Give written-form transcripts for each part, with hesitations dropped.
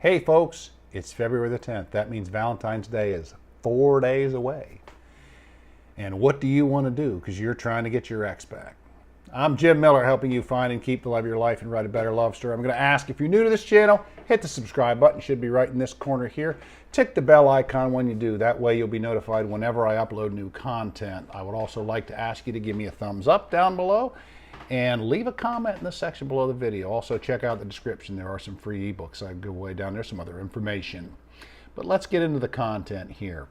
Hey folks, it's February the 10th. That means Valentine's Day is 4 days away. And what do you want to do? Because you're trying to get your ex back. I'm Jim Miller, helping you find and keep the love of your life and write a better love story. I'm going to ask, if you're new to this channel, hit the subscribe button. It should be right in this corner here. Tick the bell icon when you do. That way you'll be notified whenever I upload new content. I would also like to ask you to give me a thumbs up down below and leave a comment in the section below the video. Also check out the description. There are some free ebooks I give away down there, some other information. But let's get into the content here.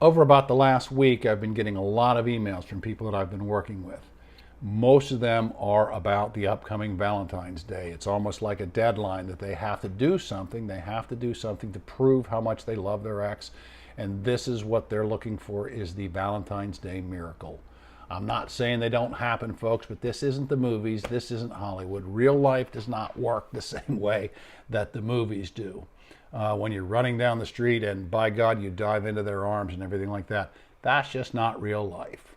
Over about the last week, I've been getting a lot of emails from people that I've been working with. Most of them are about the upcoming Valentine's Day. It's almost like a deadline that they have to do something. They have to do something to prove how much they love their ex. And this is what they're looking for, is the Valentine's Day miracle. I'm not saying they don't happen, folks, but this isn't the movies. This isn't Hollywood. Real life does not work the same way that the movies do. When you're running down the street and, by God, you dive into their arms and everything like that. That's just not real life.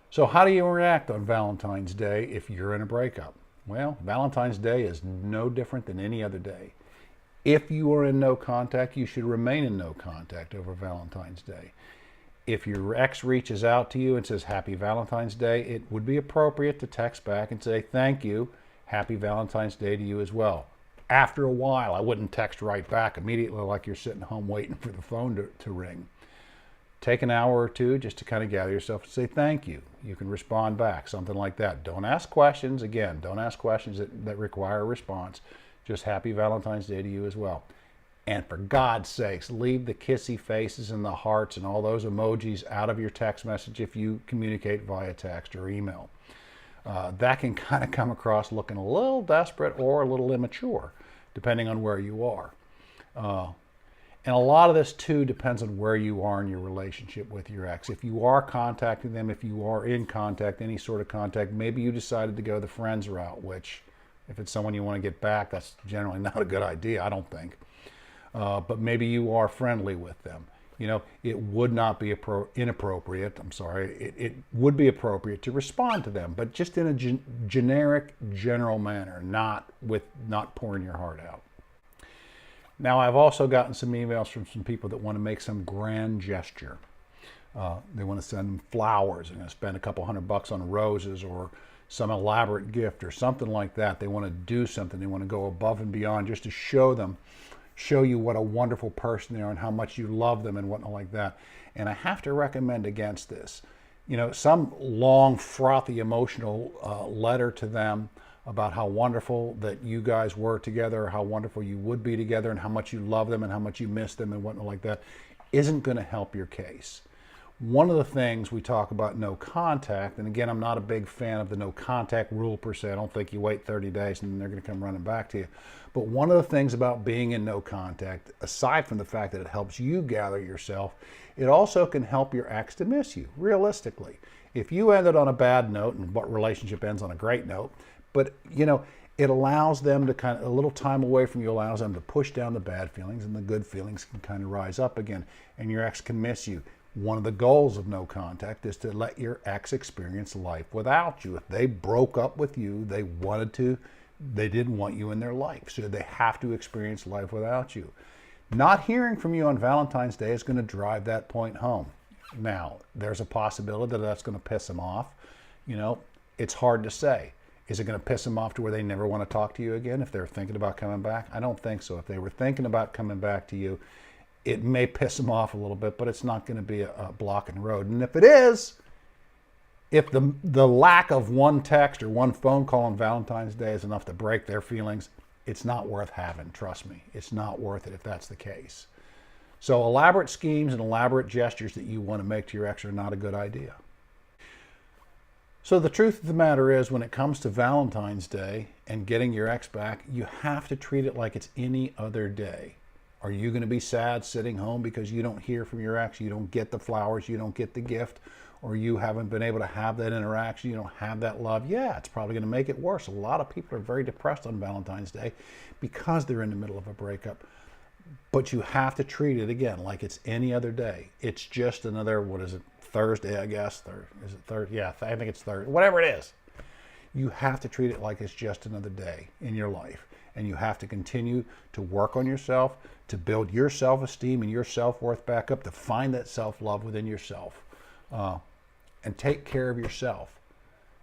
So how do you react on Valentine's Day if you're in a breakup? Well, Valentine's Day is no different than any other day. If you are in no contact, you should remain in no contact over Valentine's Day. If your ex reaches out to you and says Happy Valentine's Day, it would be appropriate to text back and say thank you, Happy Valentine's Day to you as well. After a while, I wouldn't text right back immediately like you're sitting home waiting for the phone to ring. Take an hour or two just to kind of gather yourself and say thank you. You can respond back, something like that. Don't ask questions. Again, don't ask questions that require a response. Just Happy Valentine's Day to you as well. And for God's sakes, leave the kissy faces and the hearts and all those emojis out of your text message if you communicate via text or email. That can kind of come across looking a little desperate or a little immature, depending on where you are. And a lot of this, too, depends on where you are in your relationship with your ex. If you are contacting them, if you are in contact, any sort of contact, maybe you decided to go the friends route, which, if it's someone you want to get back, that's generally not a good idea, I don't think. But maybe you are friendly with them. You know, it would not be inappropriate, it would be appropriate to respond to them, but just in a generic, general manner, not pouring your heart out. Now, I've also gotten some emails from some people that want to make some grand gesture. They want to send them flowers. They're going to spend a couple $100 on roses or some elaborate gift or something like that. They want to do something. They want to go above and beyond just to show you what a wonderful person they are and how much you love them and whatnot like that. And I have to recommend against this. You know, some long, frothy, emotional letter to them about how wonderful that you guys were together, or how wonderful you would be together, and how much you love them and how much you miss them and whatnot like that, isn't going to help your case. One of the things we talk about no contact, and again, I'm not a big fan of the no contact rule per se. I don't think you wait 30 days and then they're going to come running back to you. But one of the things about being in no contact, aside from the fact that it helps you gather yourself, it also can help your ex to miss you, realistically. If you ended on a bad note, and what relationship ends on a great note, but, you know, it allows them to kind of, a little time away from you allows them to push down the bad feelings, and the good feelings can kind of rise up again, and your ex can miss you. One of the goals of no contact is to let your ex experience life without you. If they broke up with you, they didn't want you in their life, so they have to experience life without you. Not hearing from you on Valentine's Day is going to drive that point home. Now, there's a possibility that that's going to piss them off. You know, it's hard to say. Is it going to piss them off to where they never want to talk to you again if they're thinking about coming back? I don't think so. If they were thinking about coming back to you, it may piss them off a little bit, but it's not going to be a block in the road. And if it is, if the lack of one text or one phone call on Valentine's Day is enough to break their feelings, it's not worth having, trust me. It's not worth it if that's the case. So elaborate schemes and elaborate gestures that you want to make to your ex are not a good idea. So the truth of the matter is, when it comes to Valentine's Day and getting your ex back, you have to treat it like it's any other day. Are you going to be sad sitting home because you don't hear from your ex, you don't get the flowers, you don't get the gift, or you haven't been able to have that interaction, you don't have that love? Yeah, it's probably going to make it worse. A lot of people are very depressed on Valentine's Day because they're in the middle of a breakup. But you have to treat it, again, like it's any other day. It's just another, what is it, Thursday, I guess? Is it Thursday? Yeah, I think it's Thursday. Whatever it is. You have to treat it like it's just another day in your life. and you have to continue to work on yourself, to build your self-esteem and your self-worth back up, to find that self-love within yourself, and take care of yourself.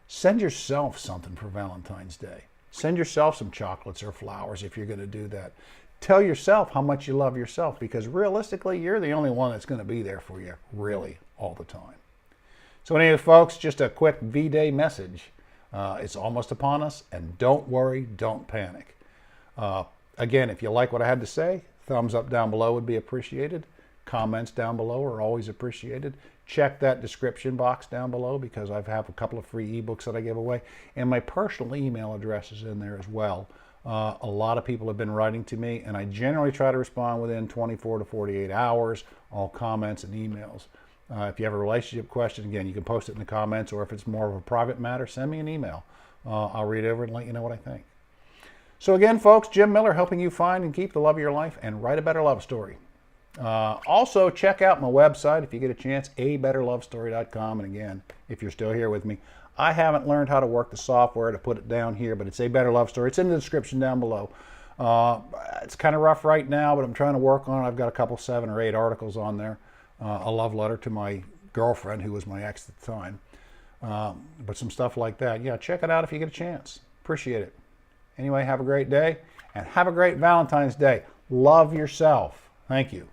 Send yourself something for Valentine's Day. Send yourself some chocolates or flowers if you're going to do that. Tell yourself how much you love yourself, because realistically, you're the only one that's going to be there for you, really, all the time. So anyway, folks, just a quick V-Day message. It's almost upon us, and don't worry, don't panic. Again, if you like what I had to say, thumbs up down below would be appreciated. Comments down below are always appreciated. Check that description box down below, because I have a couple of free ebooks that I give away, and my personal email address is in there as well. A lot of people have been writing to me, and I generally try to respond within 24 to 48 hours, all comments and emails. If you have a relationship question, again, you can post it in the comments, or if it's more of a private matter, send me an email. I'll read it over and let you know what I think. So again, folks, Jim Miller, helping you find and keep the love of your life and write a better love story. Also, check out my website if you get a chance, abetterlovestory.com. And again, if you're still here with me, I haven't learned how to work the software to put it down here, but it's A Better Love Story. It's in the description down below. It's kind of rough right now, but I'm trying to work on it. I've got a couple 7 or 8 articles on there. A love letter to my girlfriend, who was my ex at the time. But some stuff like that. Yeah, check it out if you get a chance. Appreciate it. Anyway, have a great day, and have a great Valentine's Day. Love yourself. Thank you.